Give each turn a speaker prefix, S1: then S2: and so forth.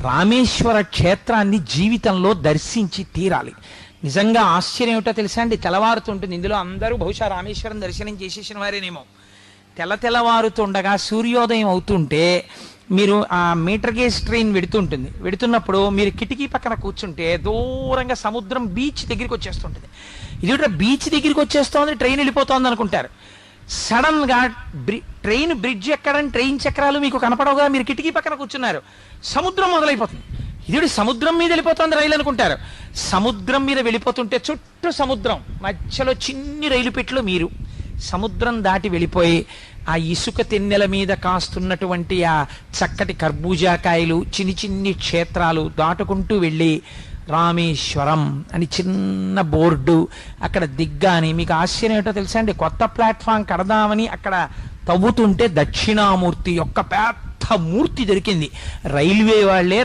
S1: రామేశ్వర క్షేత్రాన్ని జీవితంలో దర్శించి తీరాలి. నిజంగా ఆశ్చర్యం ఏమిటో తెలుసా అండి, తెల్లవారుతుంటుంది. ఇందులో అందరూ బహుశా రామేశ్వరం దర్శనం చేసేసిన వారేనేమో. తెల్లవారుతుండగా సూర్యోదయం అవుతుంటే మీరు ఆ మీటర్ గేజ్ ట్రైన్ వెడుతున్నప్పుడు మీరు కిటికీ పక్కన కూర్చుంటే దూరంగా సముద్రం బీచ్ దగ్గరికి వచ్చేస్తుంటుంది. ఇది బీచ్ దగ్గరికి వచ్చేస్తోంది, ట్రైన్ వెళ్ళిపోతోంది అనుకుంటారు. సడన్ గా ట్రైన్ బ్రిడ్జ్ ఎక్కడం, ట్రైన్ చక్రాలు మీకు కనపడవుగా, మీరు కిటికీ పక్కన కూర్చున్నారు, సముద్రం మొదలైపోతుంది. ఇది సముద్రం మీద వెళ్ళిపోతుంది రైలు అనుకుంటారు. సముద్రం మీద వెళ్ళిపోతుంటే చుట్టూ సముద్రం, మధ్యలో చిన్ని రైలు పెట్లు, మీరు సముద్రం దాటి వెళ్ళిపోయి ఆ ఇసుక తెన్నెల మీద కాస్తున్నటువంటి ఆ చక్కటి కర్బూజాకాయలు, చిన్ని చిన్ని క్షేత్రాలు దాటుకుంటూ వెళ్ళి రామేశ్వరం అని చిన్న బోర్డు అక్కడ దిగ్గాని మీకు ఆశ్చర్యం ఏంటో తెలుసా అండి, కొత్త ప్లాట్ఫామ్ కడదామని అక్కడ తవ్వుతుంటే దక్షిణామూర్తి యొక్క పెద్ద మూర్తి దొరికింది. రైల్వే వాళ్లే